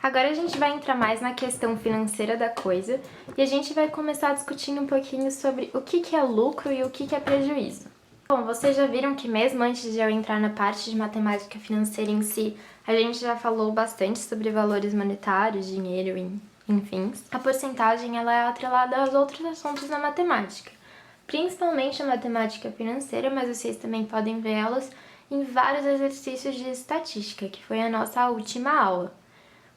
Agora a gente vai entrar mais na questão financeira da coisa e a gente vai começar discutindo um pouquinho sobre o que é lucro e o que é prejuízo. Bom, vocês já viram que mesmo antes de eu entrar na parte de matemática financeira em si, a gente já falou bastante sobre valores monetários, dinheiro, enfim. A porcentagem ela é atrelada aos outros assuntos na matemática, principalmente a matemática financeira, mas vocês também podem ver elas em vários exercícios de estatística, que foi a nossa última aula.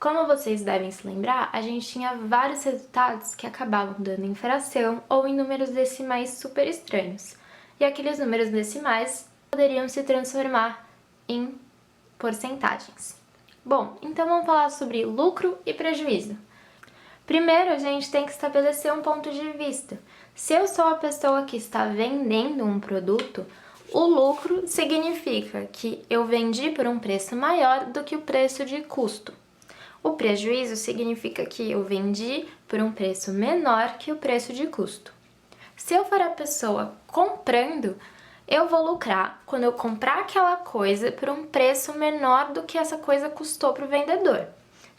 Como vocês devem se lembrar, a gente tinha vários resultados que acabavam dando em fração ou em números decimais super estranhos. E aqueles números decimais poderiam se transformar em porcentagens. Bom, então vamos falar sobre lucro e prejuízo. Primeiro, a gente tem que estabelecer um ponto de vista. Se eu sou a pessoa que está vendendo um produto, o lucro significa que eu vendi por um preço maior do que o preço de custo. O prejuízo significa que eu vendi por um preço menor que o preço de custo. Se eu for a pessoa comprando, eu vou lucrar quando eu comprar aquela coisa por um preço menor do que essa coisa custou para o vendedor.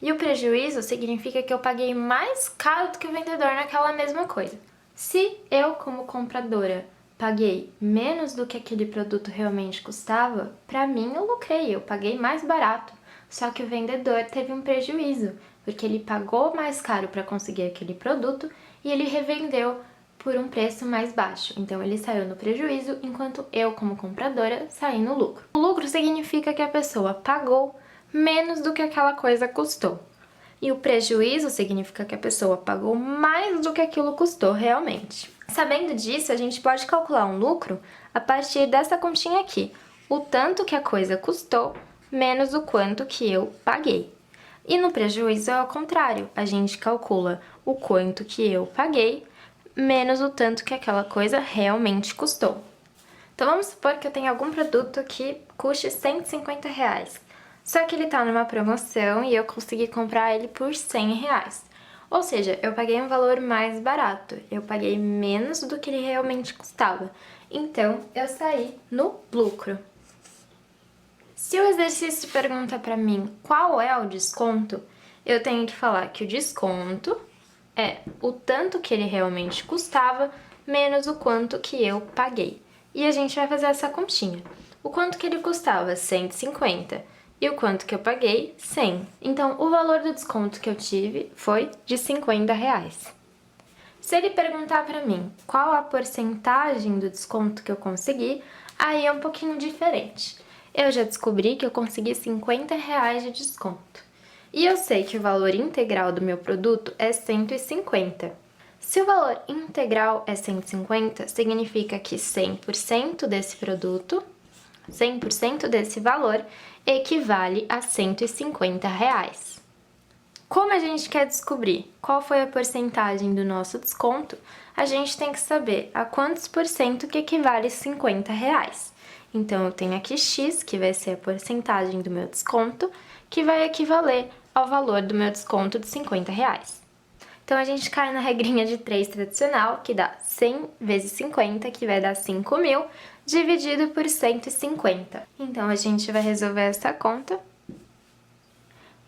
E o prejuízo significa que eu paguei mais caro do que o vendedor naquela mesma coisa. Se eu, como compradora, paguei menos do que aquele produto realmente custava, para mim eu lucrei, eu paguei mais barato. Só que o vendedor teve um prejuízo, porque ele pagou mais caro para conseguir aquele produto e ele revendeu por um preço mais baixo. Então ele saiu no prejuízo, enquanto eu, como compradora, saí no lucro. O lucro significa que a pessoa pagou menos do que aquela coisa custou. E o prejuízo significa que a pessoa pagou mais do que aquilo custou realmente. Sabendo disso, a gente pode calcular um lucro a partir dessa continha aqui. O tanto que a coisa custou menos o quanto que eu paguei. E no prejuízo é ao contrário, a gente calcula o quanto que eu paguei menos o tanto que aquela coisa realmente custou. Então vamos supor que eu tenho algum produto que custe R$150, só que ele está numa promoção e eu consegui comprar ele por R$100. Ou seja, eu paguei um valor mais barato, eu paguei menos do que ele realmente custava. Então eu saí no lucro. Se o exercício pergunta para mim qual é o desconto, eu tenho que falar que o desconto é o tanto que ele realmente custava menos o quanto que eu paguei. E a gente vai fazer essa continha. O quanto que ele custava? 150. E o quanto que eu paguei? 100. Então, o valor do desconto que eu tive foi de R$50. Se ele perguntar para mim qual a porcentagem do desconto que eu consegui, aí é um pouquinho diferente. Eu já descobri que eu consegui R$50 de desconto. E eu sei que o valor integral do meu produto é 150. Se o valor integral é 150, significa que 100% desse produto, 100% desse valor, equivale a R$150. Como a gente quer descobrir qual foi a porcentagem do nosso desconto, a gente tem que saber a quantos por cento que equivale R$50. Então, eu tenho aqui X, que vai ser a porcentagem do meu desconto, que vai equivaler ao valor do meu desconto de R$50. Então, a gente cai na regrinha de 3 tradicional, que dá 100 vezes 50, que vai dar 5.000, dividido por 150. Então, a gente vai resolver essa conta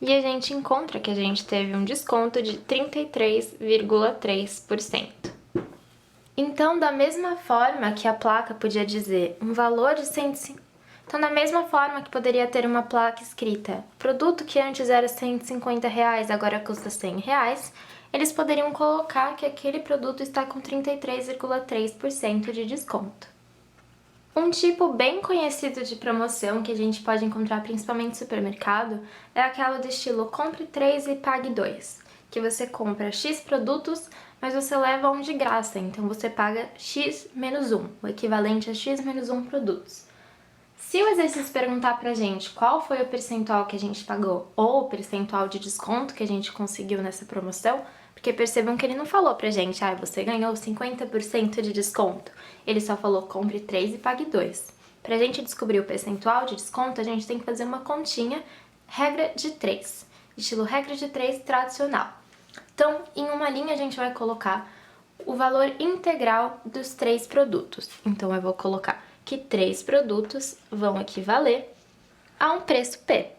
e a gente encontra que a gente teve um desconto de 33,3%. Então, da mesma forma que a placa podia dizer um valor de 150... Então, da mesma forma que poderia ter uma placa escrita produto que antes era R$150, agora custa R$100, eles poderiam colocar que aquele produto está com 33,3% de desconto. Um tipo bem conhecido de promoção que a gente pode encontrar principalmente no supermercado é aquela do estilo compre 3 e pague 2, que você compra X produtos, mas você leva um de graça, então você paga X menos 1, o equivalente a X menos 1 produtos. Se o exercício perguntar pra gente qual foi o percentual que a gente pagou ou o percentual de desconto que a gente conseguiu nessa promoção, porque percebam que ele não falou pra gente, você ganhou 50% de desconto. Ele só falou compre 3 e pague 2. Pra gente descobrir o percentual de desconto, a gente tem que fazer uma continha, regra de 3, estilo regra de 3 tradicional. Então, em uma linha a gente vai colocar o valor integral dos 3 produtos. Então, eu vou colocar que 3 produtos vão equivaler a um preço P.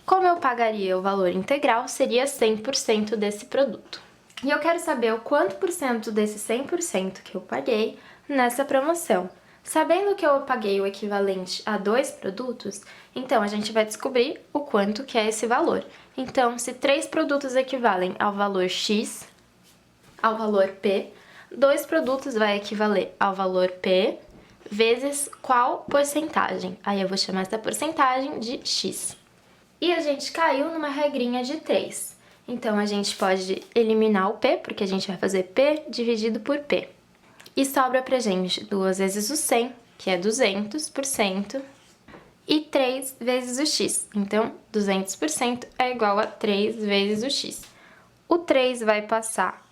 Como eu pagaria o valor integral, seria 100% desse produto. E eu quero saber o quanto por cento desse 100% que eu paguei nessa promoção. Sabendo que eu paguei o equivalente a 2 produtos, então a gente vai descobrir o quanto que é esse valor. Então, se 3 produtos equivalem ao valor X, ao valor P, 2 produtos vai equivaler ao valor P vezes qual porcentagem? Aí eu vou chamar essa porcentagem de X. E a gente caiu numa regrinha de 3. Então, a gente pode eliminar o P, porque a gente vai fazer P dividido por P. E sobra pra gente 2 vezes o 100, que é 200%, e 3 vezes o X. Então, 200% é igual a 3 vezes o X. O 3 vai passar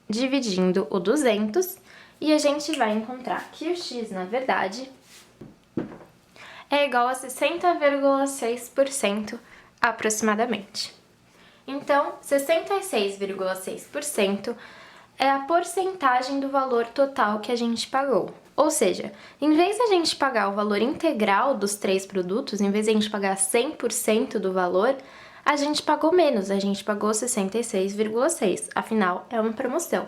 dividindo o 200, e a gente vai encontrar que o X, na verdade, é igual a 60,6% aproximadamente. Então, 66,6% é a porcentagem do valor total que a gente pagou. Ou seja, em vez de a gente pagar o valor integral dos 3 produtos, em vez de a gente pagar 100% do valor, a gente pagou menos, a gente pagou 66,6%, afinal é uma promoção.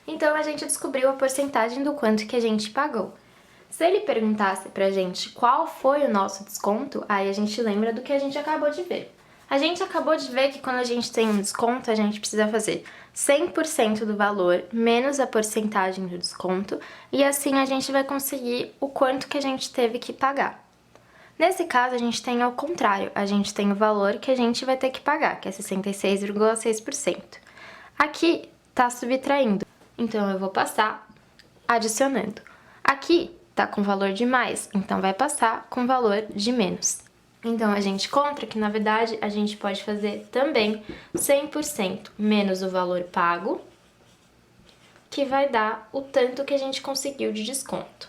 Então, a gente descobriu a porcentagem do quanto que a gente pagou. Se ele perguntasse pra gente qual foi o nosso desconto, aí a gente lembra do que a gente acabou de ver. A gente acabou de ver que quando a gente tem um desconto, a gente precisa fazer 100% do valor menos a porcentagem do desconto, e assim a gente vai conseguir o quanto que a gente teve que pagar. Nesse caso, a gente tem ao contrário, a gente tem o valor que a gente vai ter que pagar, que é 66,6%. Aqui tá subtraindo, então eu vou passar adicionando. Aqui tá com valor de mais, então vai passar com valor de menos. Então, a gente encontra que, na verdade, a gente pode fazer também 100% menos o valor pago, que vai dar o tanto que a gente conseguiu de desconto.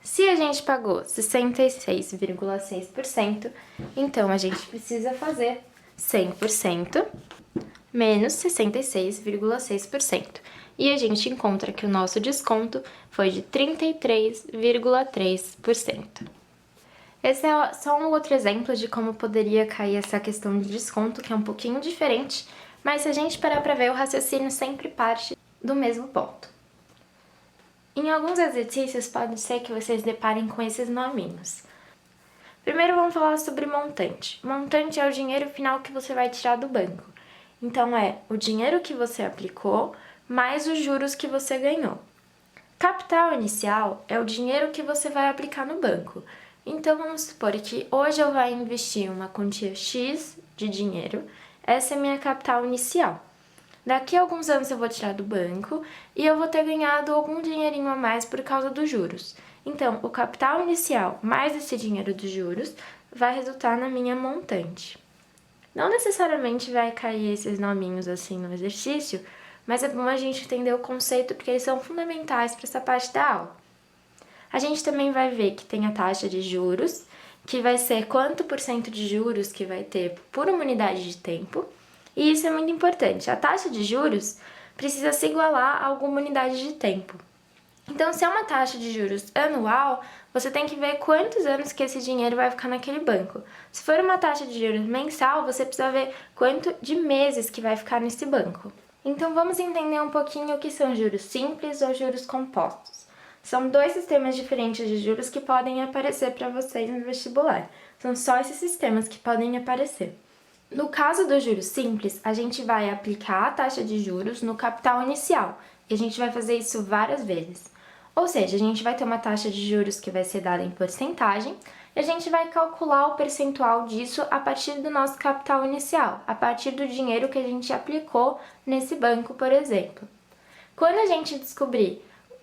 Se a gente pagou 66,6%, então a gente precisa fazer 100% menos 66,6%. E a gente encontra que o nosso desconto foi de 33,3%. Esse é só um outro exemplo de como poderia cair essa questão de desconto, que é um pouquinho diferente, mas se a gente parar para ver, o raciocínio sempre parte do mesmo ponto. Em alguns exercícios, pode ser que vocês deparem com esses nominhos. Primeiro, vamos falar sobre montante. Montante é o dinheiro final que você vai tirar do banco. Então, é o dinheiro que você aplicou mais os juros que você ganhou. Capital inicial é o dinheiro que você vai aplicar no banco. Então, vamos supor que hoje eu vou investir uma quantia X de dinheiro, essa é a minha capital inicial. Daqui a alguns anos eu vou tirar do banco e eu vou ter ganhado algum dinheirinho a mais por causa dos juros. Então, o capital inicial mais esse dinheiro dos juros vai resultar na minha montante. Não necessariamente vai cair esses nominhos assim no exercício, mas é bom a gente entender o conceito porque eles são fundamentais para essa parte da aula. A gente também vai ver que tem a taxa de juros, que vai ser quanto por cento de juros que vai ter por uma unidade de tempo, e isso é muito importante. A taxa de juros precisa se igualar a alguma unidade de tempo. Então, se é uma taxa de juros anual, você tem que ver quantos anos que esse dinheiro vai ficar naquele banco. Se for uma taxa de juros mensal, você precisa ver quanto de meses que vai ficar nesse banco. Então, vamos entender um pouquinho o que são juros simples ou juros compostos. São 2 sistemas diferentes de juros que podem aparecer para vocês no vestibular. São só esses sistemas que podem aparecer. No caso dos juros simples, a gente vai aplicar a taxa de juros no capital inicial. E a gente vai fazer isso várias vezes. Ou seja, a gente vai ter uma taxa de juros que vai ser dada em porcentagem e a gente vai calcular o percentual disso a partir do nosso capital inicial, a partir do dinheiro que a gente aplicou nesse banco, por exemplo. Quando a gente descobrir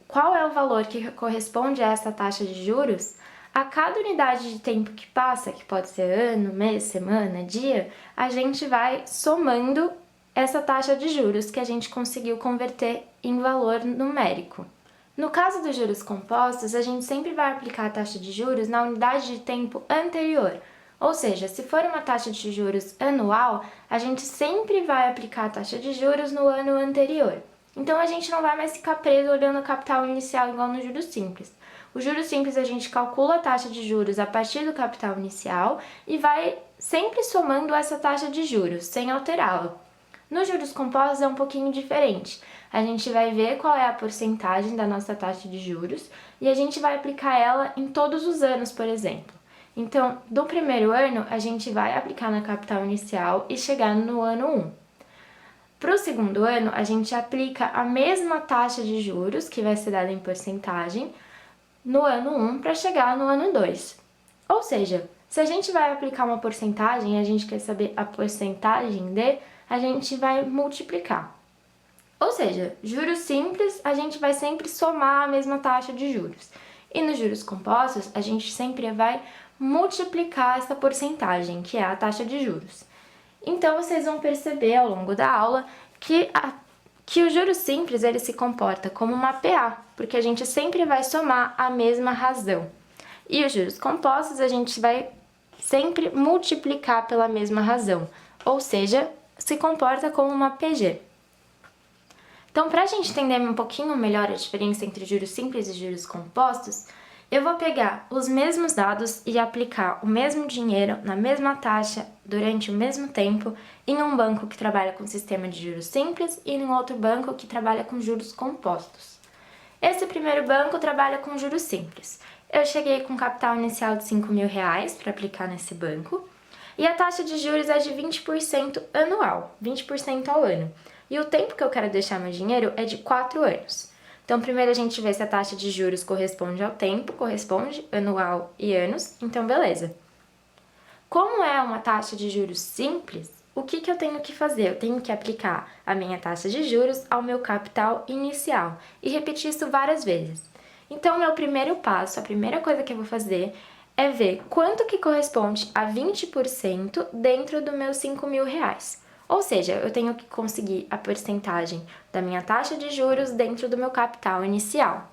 qual é o valor que corresponde a essa taxa de juros, a cada unidade de tempo que passa, que pode ser ano, mês, semana, dia, a gente vai somando essa taxa de juros que a gente conseguiu converter em valor numérico. No caso dos juros compostos, a gente sempre vai aplicar a taxa de juros na unidade de tempo anterior. Ou seja, se for uma taxa de juros anual, a gente sempre vai aplicar a taxa de juros no ano anterior. Então, a gente não vai mais ficar preso olhando o capital inicial igual no juros simples. O juros simples, a gente calcula a taxa de juros a partir do capital inicial e vai sempre somando essa taxa de juros, sem alterá-la. Nos juros compostos é um pouquinho diferente. A gente vai ver qual é a porcentagem da nossa taxa de juros e a gente vai aplicar ela em todos os anos, por exemplo. Então, do primeiro ano, a gente vai aplicar na capital inicial e chegar no ano 1. Para o segundo ano, a gente aplica a mesma taxa de juros, que vai ser dada em porcentagem, no ano 1 para chegar no ano 2. Ou seja, se a gente vai aplicar uma porcentagem e a gente quer saber a porcentagem a gente vai multiplicar. Ou seja, juros simples, a gente vai sempre somar a mesma taxa de juros. E nos juros compostos, a gente sempre vai multiplicar essa porcentagem, que é a taxa de juros. Então, vocês vão perceber ao longo da aula que o juros simples ele se comporta como uma PA, porque a gente sempre vai somar a mesma razão. E os juros compostos, a gente vai sempre multiplicar pela mesma razão, ou seja, se comporta como uma PG. Então, para a gente entender um pouquinho melhor a diferença entre juros simples e juros compostos, eu vou pegar os mesmos dados e aplicar o mesmo dinheiro na mesma taxa durante o mesmo tempo em um banco que trabalha com sistema de juros simples e em outro banco que trabalha com juros compostos. Esse primeiro banco trabalha com juros simples. Eu cheguei com capital inicial de R$5.000 para aplicar nesse banco e a taxa de juros é de 20% anual, 20% ao ano. E o tempo que eu quero deixar meu dinheiro é de 4 anos. Então, primeiro a gente vê se a taxa de juros corresponde ao tempo, corresponde, anual e anos, então beleza. Como é uma taxa de juros simples, o que eu tenho que fazer? Eu tenho que aplicar a minha taxa de juros ao meu capital inicial e repetir isso várias vezes. Então, meu primeiro passo, a primeira coisa que eu vou fazer é ver quanto que corresponde a 20% dentro do meus R$5.000. Ou seja, eu tenho que conseguir a porcentagem da minha taxa de juros dentro do meu capital inicial.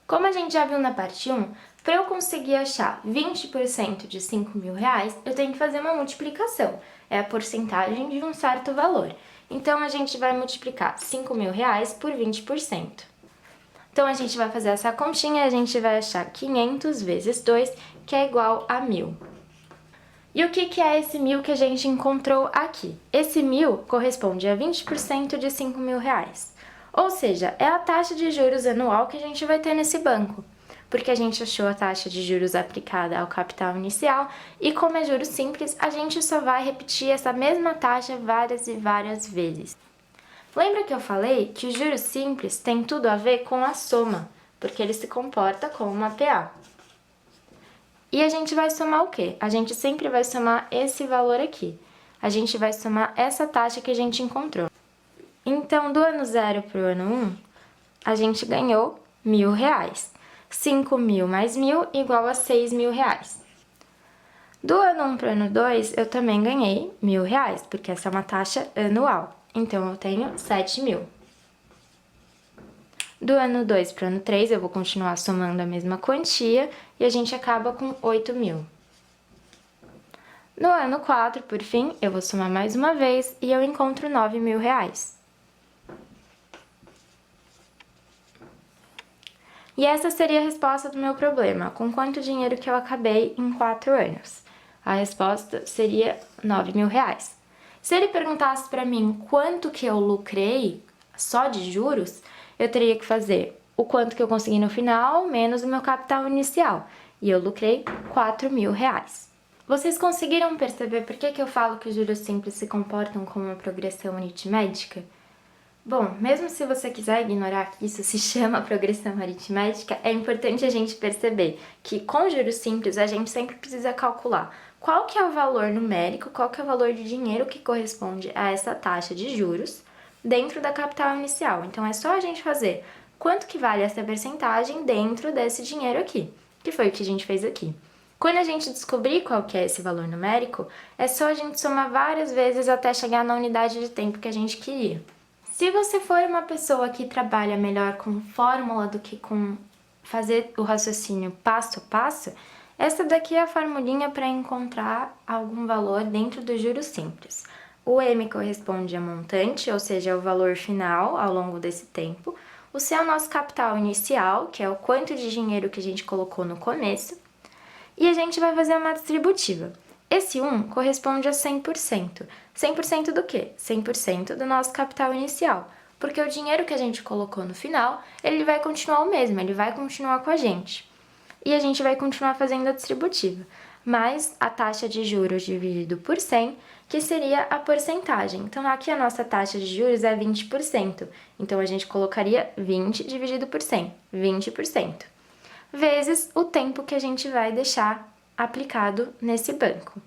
Como a gente já viu na parte 1, para eu conseguir achar 20% de R$5.000, eu tenho que fazer uma multiplicação. É a porcentagem de um certo valor. Então, a gente vai multiplicar R$5.000 por 20%. Então, a gente vai fazer essa continha e a gente vai achar 500 vezes 2, que é igual a 1.000. E o que é esse 1.000 que a gente encontrou aqui? Esse 1.000 corresponde a 20% de R$5.000. Ou seja, é a taxa de juros anual que a gente vai ter nesse banco. Porque a gente achou a taxa de juros aplicada ao capital inicial e como é juros simples, a gente só vai repetir essa mesma taxa várias e várias vezes. Lembra que eu falei que os juros simples têm tudo a ver com a soma, porque ele se comporta como uma PA. E a gente vai somar o quê? A gente sempre vai somar esse valor aqui. A gente vai somar essa taxa que a gente encontrou. Então, do ano 0 para o ano 1, a gente ganhou R$1.000. 5.000 mais 1.000 igual a R$6.000. Do ano 1 para o ano 2, eu também ganhei R$1.000, porque essa é uma taxa anual. Então, eu tenho 7.000. Do ano 2 para o ano 3, eu vou continuar somando a mesma quantia e a gente acaba com 8.000. No ano 4, por fim, eu vou somar mais uma vez e eu encontro R$9.000. E essa seria a resposta do meu problema, com quanto dinheiro que eu acabei em 4 anos. A resposta seria R$9.000. Se ele perguntasse para mim quanto que eu lucrei só de juros, eu teria que fazer o quanto que eu consegui no final menos o meu capital inicial. E eu lucrei R$4.000. Vocês conseguiram perceber por que eu falo que os juros simples se comportam como uma progressão aritmética? Bom, mesmo se você quiser ignorar que isso se chama progressão aritmética, é importante a gente perceber que com juros simples a gente sempre precisa calcular qual que é o valor numérico, qual que é o valor de dinheiro que corresponde a essa taxa de juros dentro da capital inicial. Então, é só a gente fazer quanto que vale essa percentagem dentro desse dinheiro aqui, que foi o que a gente fez aqui. Quando a gente descobrir qual que é esse valor numérico, é só a gente somar várias vezes até chegar na unidade de tempo que a gente queria. Se você for uma pessoa que trabalha melhor com fórmula do que com fazer o raciocínio passo a passo, essa daqui é a formulinha para encontrar algum valor dentro dos juros simples. O M corresponde a montante, ou seja, é o valor final ao longo desse tempo. O C é o nosso capital inicial, que é o quanto de dinheiro que a gente colocou no começo. E a gente vai fazer uma distributiva. Esse 1 corresponde a 100%. 100% do quê? 100% do nosso capital inicial. Porque o dinheiro que a gente colocou no final, ele vai continuar o mesmo, ele vai continuar com a gente. E a gente vai continuar fazendo a distributiva. Mais a taxa de juros dividido por 100, que seria a porcentagem. Então, aqui a nossa taxa de juros é 20%. Então, a gente colocaria 20 dividido por 100, 20%. Vezes o tempo que a gente vai deixar aplicado nesse banco.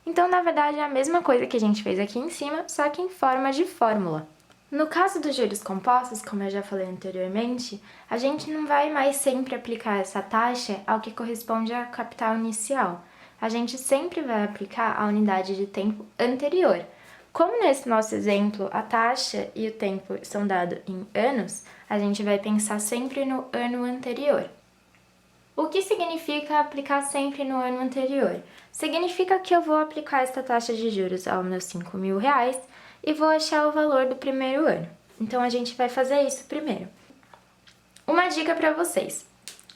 Então, na verdade, é a mesma coisa que a gente fez aqui em cima, só que em forma de fórmula. No caso dos juros compostos, como eu já falei anteriormente, a gente não vai mais sempre aplicar essa taxa ao que corresponde ao capital inicial. A gente sempre vai aplicar a unidade de tempo anterior. Como nesse nosso exemplo a taxa e o tempo são dados em anos, a gente vai pensar sempre no ano anterior. O que significa aplicar sempre no ano anterior? Significa que eu vou aplicar esta taxa de juros aos meus R$5.000 e vou achar o valor do primeiro ano. Então, a gente vai fazer isso primeiro. Uma dica para vocês.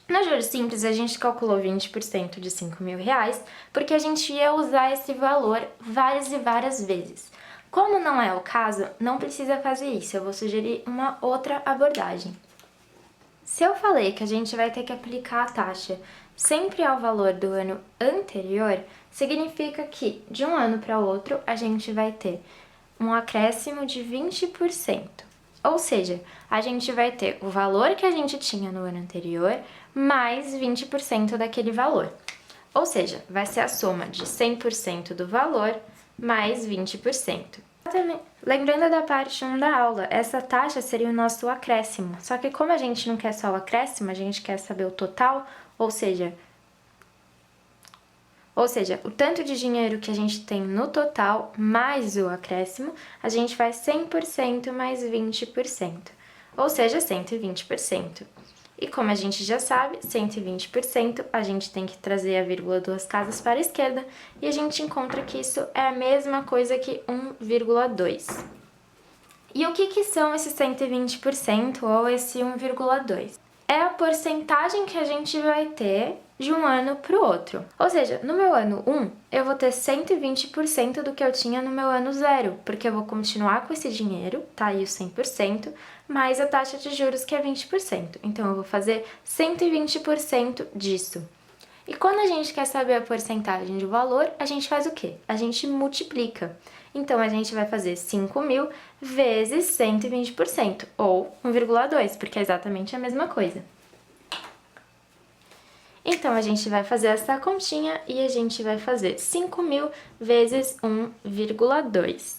No juros simples, a gente calculou 20% de R$5.000 porque a gente ia usar esse valor várias e várias vezes. Como não é o caso, não precisa fazer isso. Eu vou sugerir uma outra abordagem. Se eu falei que a gente vai ter que aplicar a taxa sempre ao valor do ano anterior, significa que de um ano para outro a gente vai ter um acréscimo de 20%. Ou seja, a gente vai ter o valor que a gente tinha no ano anterior mais 20% daquele valor. Ou seja, vai ser a soma de 100% do valor mais 20%. Lembrando da parte 1 da aula, essa taxa seria o nosso acréscimo. Só que como a gente não quer só o acréscimo, a gente quer saber o total, ou seja, o tanto de dinheiro que a gente tem no total mais o acréscimo, a gente faz 100% mais 20%, ou seja, 120%. E como a gente já sabe, 120%, a gente tem que trazer a vírgula 2 casas para a esquerda e a gente encontra que isso é a mesma coisa que 1,2. E o que são esses 120% ou esse 1,2? É a porcentagem que a gente vai ter de um ano para o outro. Ou seja, no meu ano 1, eu vou ter 120% do que eu tinha no meu ano 0, porque eu vou continuar com esse dinheiro, tá aí o 100%, mais a taxa de juros que é 20%. Então, eu vou fazer 120% disso. E quando a gente quer saber a porcentagem de valor, a gente faz o quê? A gente multiplica. Então, a gente vai fazer 5.000 vezes 120%, ou 1,2, porque é exatamente a mesma coisa. Então, a gente vai fazer essa continha e a gente vai fazer 5.000 vezes 1,2.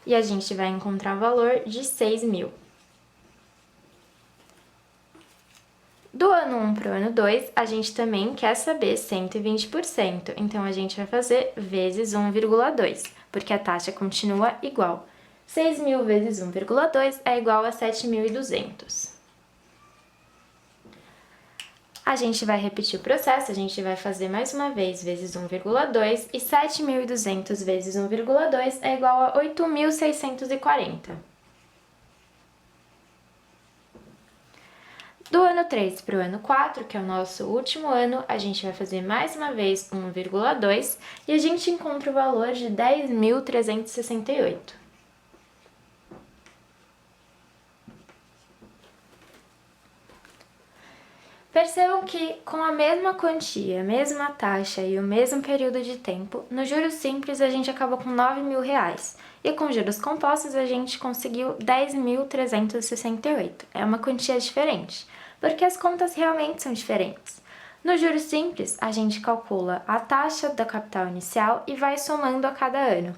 E a gente vai encontrar o valor de 6.000. Do ano 1 para o ano 2, a gente também quer saber 120%. Então, a gente vai fazer vezes 1,2, porque a taxa continua igual. 6.000 vezes 1,2 é igual a 7.200. A gente vai repetir o processo, a gente vai fazer mais uma vez vezes 1,2 e 7.200 vezes 1,2 é igual a 8.640. Do ano 3 para o ano 4, que é o nosso último ano, a gente vai fazer mais uma vez 1,2 e a gente encontra o valor de 10.368. Percebam que com a mesma quantia, a mesma taxa e o mesmo período de tempo, no juros simples a gente acabou com R$9.000 e com juros compostos a gente conseguiu 10.368. É uma quantia diferente, porque as contas realmente são diferentes. No juros simples, a gente calcula a taxa do capital inicial e vai somando a cada ano.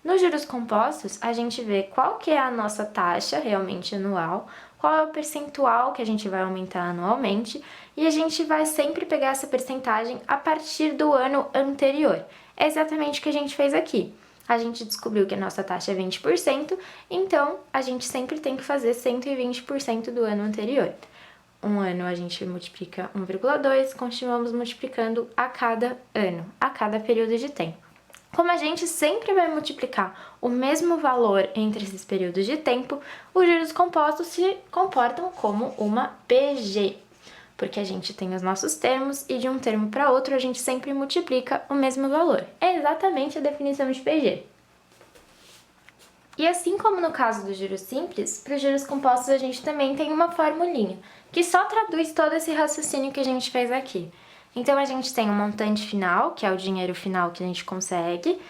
Nos juros compostos, a gente vê qual que é a nossa taxa realmente anual, qual é o percentual que a gente vai aumentar anualmente e a gente vai sempre pegar essa percentagem a partir do ano anterior. É exatamente o que a gente fez aqui. A gente descobriu que a nossa taxa é 20%, então a gente sempre tem que fazer 120% do ano anterior. Um ano a gente multiplica 1,2, continuamos multiplicando a cada ano, a cada período de tempo. Como a gente sempre vai multiplicar o mesmo valor entre esses períodos de tempo, os juros compostos se comportam como uma PG. porque a gente tem os nossos termos e de um termo para outro a gente sempre multiplica o mesmo valor. É exatamente a definição de PG. E assim como no caso dos juros simples, para os juros compostos a gente também tem uma formulinha, que só traduz todo esse raciocínio que a gente fez aqui. Então a gente tem o montante final, que é o dinheiro final que a gente consegue,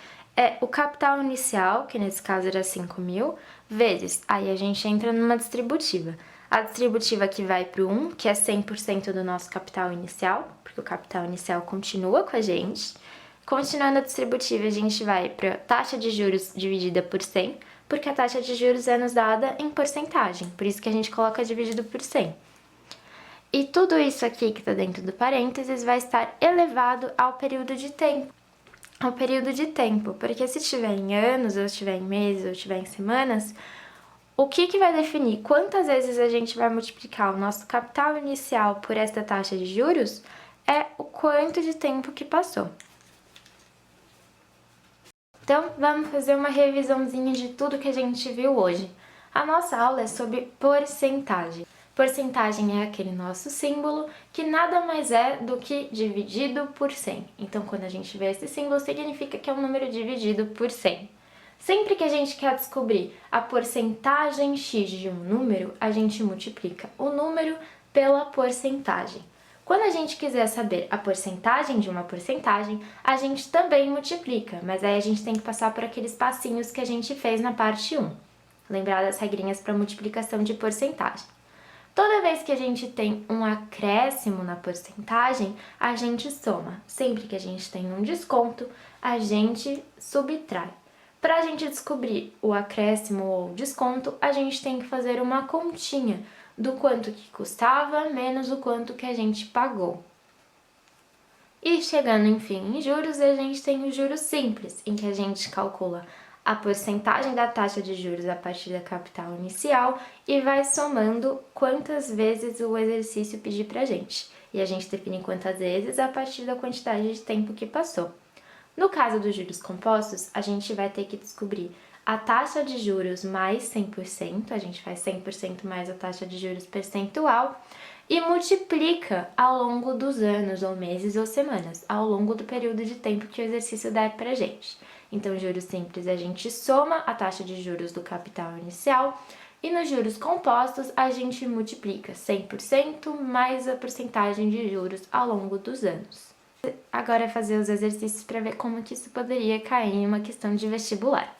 o capital inicial, que nesse caso era 5.000, vezes, aí a gente entra numa distributiva. A distributiva que vai para o 1, que é 100% do nosso capital inicial, porque o capital inicial continua com a gente. Continuando a distributiva, a gente vai para a taxa de juros dividida por 100, porque a taxa de juros é nos dada em porcentagem, por isso que a gente coloca dividido por 100. E tudo isso aqui que está dentro do parênteses vai estar elevado ao período de tempo. Ao período de tempo, porque se estiver em anos, ou estiver em meses, ou estiver em semanas, o que vai definir quantas vezes a gente vai multiplicar o nosso capital inicial por esta taxa de juros é o quanto de tempo que passou. Então, vamos fazer uma revisãozinha de tudo que a gente viu hoje. A nossa aula é sobre porcentagem. Porcentagem é aquele nosso símbolo que nada mais é do que dividido por 100. Então, quando a gente vê esse símbolo, significa que é um número dividido por 100. Sempre que a gente quer descobrir a porcentagem x de um número, a gente multiplica o número pela porcentagem. Quando a gente quiser saber a porcentagem de uma porcentagem, a gente também multiplica, mas aí a gente tem que passar por aqueles passinhos que a gente fez na parte 1. Lembrar das regrinhas para multiplicação de porcentagem. Toda vez que a gente tem um acréscimo na porcentagem, a gente soma. Sempre que a gente tem um desconto, a gente subtrai. Para a gente descobrir o acréscimo ou desconto, a gente tem que fazer uma continha do quanto que custava menos o quanto que a gente pagou. E chegando, enfim, em juros, a gente tem os juros simples, em que a gente calcula a porcentagem da taxa de juros a partir da capital inicial e vai somando quantas vezes o exercício pedir pra gente. E a gente define quantas vezes a partir da quantidade de tempo que passou. No caso dos juros compostos, a gente vai ter que descobrir a taxa de juros mais 100%, a gente faz 100% mais a taxa de juros percentual, e multiplica ao longo dos anos, ou meses, ou semanas, ao longo do período de tempo que o exercício der pra gente. Então, juros simples, a gente soma a taxa de juros do capital inicial, e nos juros compostos, a gente multiplica 100% mais a porcentagem de juros ao longo dos anos. Agora é fazer os exercícios para ver como que isso poderia cair em uma questão de vestibular.